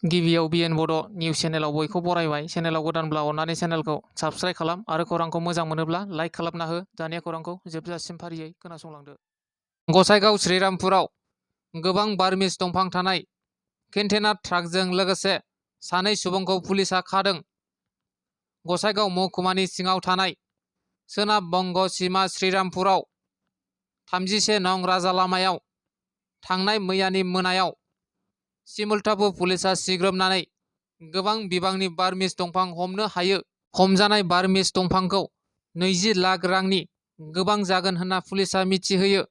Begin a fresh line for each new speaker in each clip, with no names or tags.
गिबियाव BTR Bodo news चेनेलाव बयखौ बरायबाय। चेनेलाव गोदानब्ला अन्नानै चेनेलखौ subscribe खालाम आरो खौरांखौ मोजां मोनोब्ला लाइक खालामना हो। दानिया खौरांखौ जोबजासिम फारियै खोनासंलांदो। गसाइगाव श्रीरामपुराव गोबां बार्मिस दंफां थानाय कन्टेनार ट्राकजों लोगोसे सानै सुबुंखौ पुलिसआ खादों। गसाइगाव महकुमानि सिङाव थानाय सोनाब बंग सीमा श्रीरामपुराव 31 नं राजा लामायाव थांनाय मैयानि मोनायाव सिमुलटापु पुलिसआ सिग्रोमनानै गोबां बिबांनि बार्मिस दंफां हमनो हायो। हमजानाय बार्मिस दंफांखौ 20 लाख रांनि गोबां जागोन होनना पुलिसआ मिथिहोयो।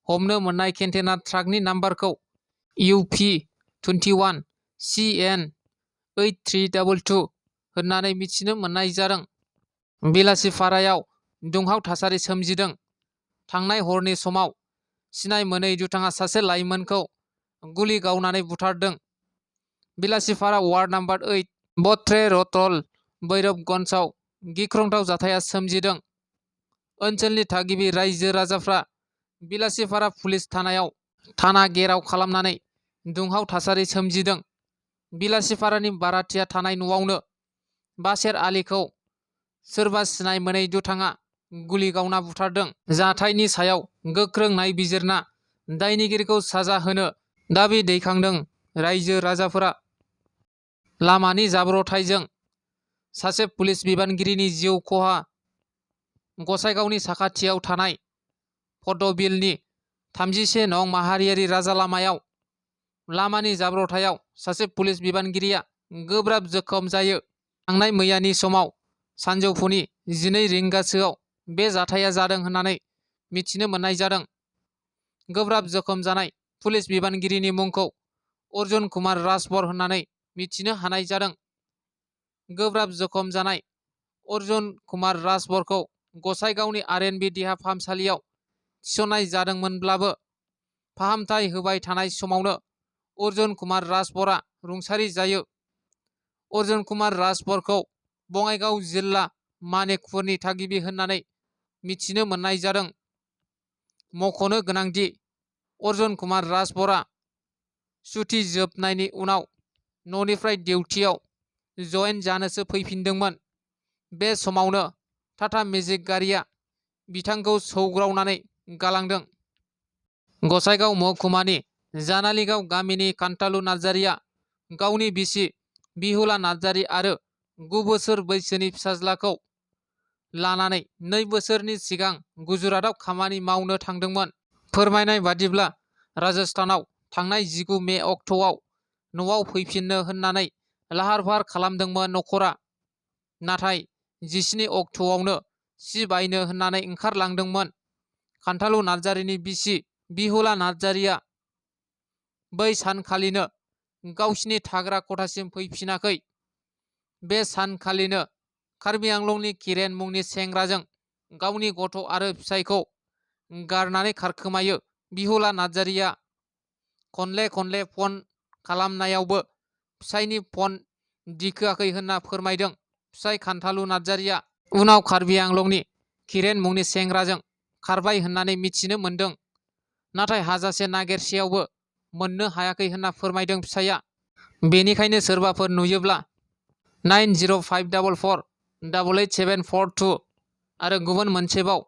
हमनो मोननाय कन्टेनार ट्राकनि नाम्बारखौ UP 21 CN 8322 होननानै मिथिनो मोननाय जादों। बेलासिफारायाव दुंहाव थासारि सोमजिदों। थांनाय हरनि समाव सिनाय मोनै दुथाङा सासे लाइमोनखौ गुलि गावनानै बुथारदों। बेलासिफारा वार्ड नम्बर 8 BTR रतल भैरबगन्जआव गिख्रंथाव जाथाया सोमजिदों। ओनसोलनि थागिबि रायजो राजाफ्रा बेलासिफारा पुलिस थानायाव थाना घेराव खालामनानै दुंहाव थासारि सोमजिदों। बेलासिफारानि बाराथिया थानाय न'आवनो बासेर आलीखौ सोरबा सिनाय मोनै दुथाङा गुलि गावना बुथारदों। जाथायनि सायाव गोख्रों नायबिजिरना दायनिगिरिखौ साजा होनो दाबि दैखांदों रायजो राजाफोरा। लामानि जाब्रबथायजों सासे पुलिस बिबानगिरिनि जिउ खहा। गसाइगावनि साखाथियाव थानाय पदबिलनि 31 नं माहारियारि राजा लामायाव लामानि जाब्रबथायाव सासे पुलिस बिबानगिरिया गोब्राब जोखोम जायो। थांनाय मैयानि समाव सानजौफुनि 12 रिंगासोआव बे जाथाया जादों होननानै मिथिनो मोननाय जादों। गोब्राब जोखोम जानाय पुलिस बिबानगिरिनि मुंखौ अर्जुन कुमार राजबर होननानै मिथिनो हानाय जादों। गोब्राब जोखोम जानाय अर्जुन कुमार राजबरखौ गसाइगावनि RNB देहा फाहामसालियाव थिसननाय जादोंमोनब्लाबो फाहामथाय होबाय थानाय समावनो अर्जुन कुमार राजबरा रुंसारि जायो। अर्जुन कुमार राजबरखौ बङाइगाव जिल्ला मानिकपुरनि थागिबि होननानै मिथिनो मोननाय जादों। मख'नो गोनांदि अर्जुन कुमार राजबरा सुथि जोबनायनि उनाव न'निफ्राय डिउटियाव जयेन जानोसो फैफिनदोंमोन। बे समावनो टाटा मेजिक गारिया बिथांखौ सौग्रावनानै गालांदों। गसाइगाव महकुमानि जानालिगाव गामिनि कान्तालु नार्जारिया गावनि बिसि बिहुला नार्जारि आरो 9 बोसोर बैसोनि फिसाज्लाखौ लानानै 2 बोसोरनि सिगां गुजरातआव खामानि मावनो थांदोंमोन। फोरमायनाय बादिब्ला राजस्थानाव थांनाय 19 मे अक्ट'आव न'आव फैफिननो होननानै लाहार फाहार खालामदोंमोन नखरा। नाथाय 17 अक्ट'आवनो सि बायनो होननानै ओंखारलांदोंमोन। कान्तालु नार्जारिनि बिसि बिहुला नार्जारिया बै सानखालिनो गावसिनि थाग्रा खथासिम फैफिनाखै। बे सानखालिनो कार्बि आंलंनि किरेन मुंनि सेंग्राजों गावनि गथ' आरो फिसायखौ गारनानै खारखोमायो। बिहुला नार्जारिया खनले फन खालामनायावबो फिसायनि फन दिखोआखै होनना फोरमायदों फिसाय कान्तालु नार्जारिया। उनाव कार्बि आंलंनि किरेन मुंनि सेंग्राजों खारबाय होननानै मिथिनो मोनदों। नाथाय हाजासे नागिरसेयावबो मोननो हायाखै होनना फोरमायदों फिसाया। बेनिखायनो सोरबाफोर नुयोब्ला 9054488742 आरो गुबुन मोनसेबाव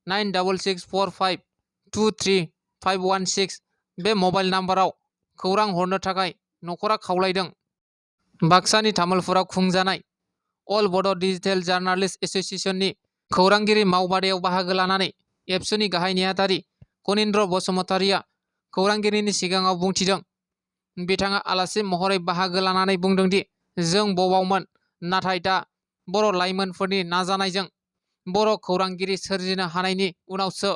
9664523516 बे मबाइल नाम्बाराव खौरां हरनो थाखाय नखरा खावलायदों। बाक्सानि तामुलपुराव खुंजानाय अल बड' डिजिटेल जार्नालिस्ट एस'सिएशननि खौरांगिरि मावबादायाव बाहागो लानानै एबसुनि गाहाय नेहाथारि कनिन्द्र बसुमतारिया खौरांगिरिनि सिगाङाव बुंथिदों। बिथाङा आलासि महरै बाहागो लानानै बुंदोंदि जों बबावमोन, नाथाय दा बर' लाइमोनफोरनि नाजानायजों बर' खौरांगिरि सोरजिनो हानायनि उनावसो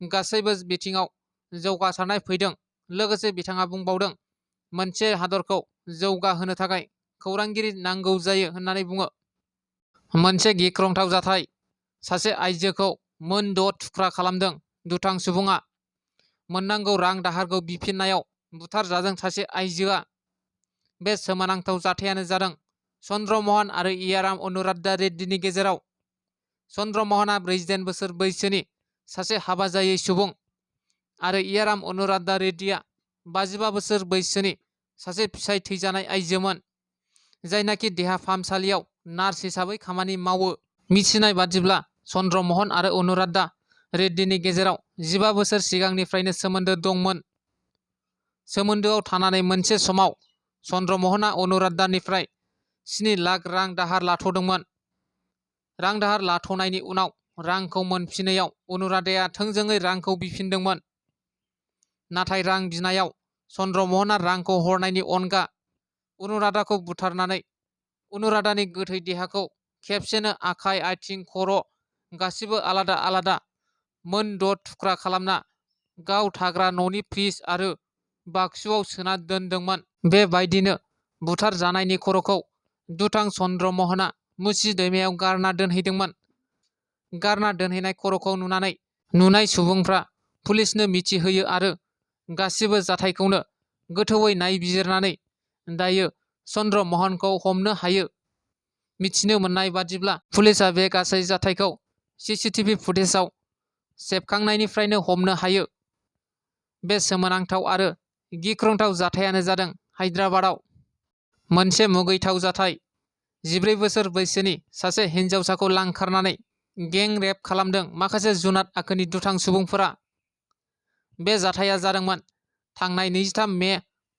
गासैबो बिथिङाव जौगासारनाय फैदों। लोगोसे बिथाङा बुंबावदों, मोनसे हादरखौ जौगाहोनो थाखाय खौरांगिरि नांगौ जायो होननानै बुङो। मोनसे गिख्रंथाव जाथाय। सासे आइजोखौ मोन 6 थुख्रा खालामदों दुथां सुबुङा। मोननांगौ रां दाहारखौ बिफिननायाव बुथारजादों सासे आइजोआ। बे सोमोनांथाव जाथायानो जादों चन्द्रमहन आरो इयाराम अनुराधा रेड्डीनि गेजेराव। चन्द्रमहना 48 बोसोर बैसोनि सासे हाबा जायै सुबुं आरो इयाराम अनुराधा रेड्डीया 55 बोसोर बैसोनि सासे फिसाय थैजानाय आइजोमोन, जायनाखि देहा फाहामसालियाव नार्स हिसाबै खामानि मावो। मिथिनाय बादिब्ला चन्द्रमोहन आरो अनुराधा रेड्डीनि गेजेराव 15 बोसोर सिगांनिफ्रायनो सोमोन्दो दंमोन। सोमोन्दोआव थानानै मोनसे समाव चन्द्रमोहनआ अनुराधानिफ्राय 7 लाख रां दाहार लाथ'दोंमोन। रां दाहार लाथ'नायनि उनाव रांखौ मोनफिनैयाव अनुराधाया थोंजोङै रांखौ बिफिनदोंमोन। नाथाय रां बिनायाव चन्द्रमोहनआ रांखौ हरनायनि अनगा अनुराधाखौ बुथारनानै अनुराधानि गोथै देहाखौ खेबसेनो आखाइ, आथिं, खर' गासिबो आलादा आलादा मोन 6 थुख्रा खालामना गाव थाग्रा न'नि फ्रिज आरो बाक्सुआव सोना दोनदोंमोन। बेबायदिनो बुथार जानायनि खर'खौ दुथां चन्द्रमोहनआ मुसि दैमायाव गारना दोनहैदोंमोन। गारना दोनहैनाय खर'खौ नुनाय सुबुंफ्रा पुलिसनो मिथिहोयो आरो गासिबो जाथायखौनो गोथौयै नायबिजिरनानै दायो चन्द्रमोहनखौ हमनो हायो। मिथिनो मोननाय बादिब्ला पुलिसआ बे गासै जाथायखौ CCTV फुटेजाव सेबखांनायनिफ्रायनो हमनो हायो। बे सोमोनांथाव आरो गिख्रंथाव जाथायानो जादों हायद्राबादाव मोनसे मुगैथाव जाथाय। 14 बोसोर बैसोनि सासे हिन्जावसाखौ लांखारनानै गें रेप खालामदों माखासे जुनाद आखुनि दुथां सुबुंफोरा। बे जाथाया जादोंमोन थांनाय 23 मे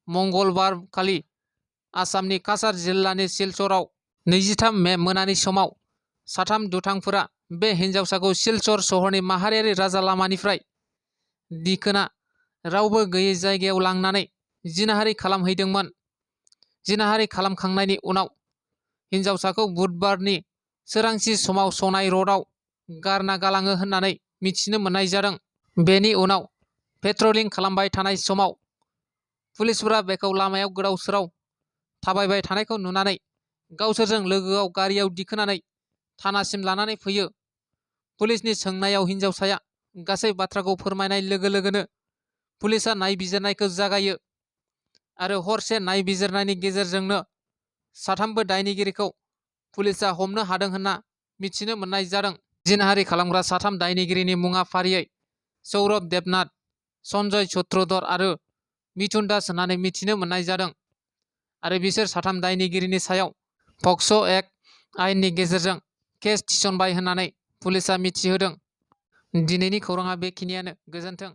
मंगलबार खालि आसामनि काछार जिल्लानि सिलचराव। 23 मे मोनानि समाव साथाम दुथांफोरा बे हिन्जावसाखौ सिलचर सहरनि माहारियारि राजा लामानिफ्राय दिखोना रावबो गैयै जायगायाव लांनानै जिनाहारि खालामहैदोंमोन। जिनाहारि खालामखांनायनि उनाव हिन्जावसाखौ बुधबारनि सोरांसि समाव सनाइ रडआव गारना गालाङो होननानै मिथिनो मोननाय जादों। बेनि उनाव पेट्रलिं खालामबाय थानाय समाव पुलिसफोरा बेखौ लामायाव गोदाव सोराव थाबायबाय थानायखौ नुनानै गावसोरजों लोगोआव गारियाव दिखोनानै थानासिम लानानै फैयो। पुलिसनि सोंनायाव हिन्जावसाया गासै बाथ्राखौ फोरमायनाय लोगो लोगोनो पुलिसआ नायबिजिरनायखौ जागायो आरो हरसे नायबिजिरनायनि गेजेरजोंनो साथामबो दायनिगिरिखौ पुलिसआ हमनो हादों होनना मिथिनो मोननाय जादों। जिनाहारि खालामग्रा साथाम दायनिगिरिनि मुङा फारियै सौरभ देबनाथ, सन्जय सूत्रधर आरो मिथुन दास होननानै मिथिनो मोननाय जादों आरो बिसोर साथाम दायनिगिरिनि सायाव पक्स' एक्ट आयेननि गेजेरजों केस थिसनबाय होननानै पुलिसआ मिथिहोदों। दिनैनि खौराङा बेखिनियानो। गोजोन्थों।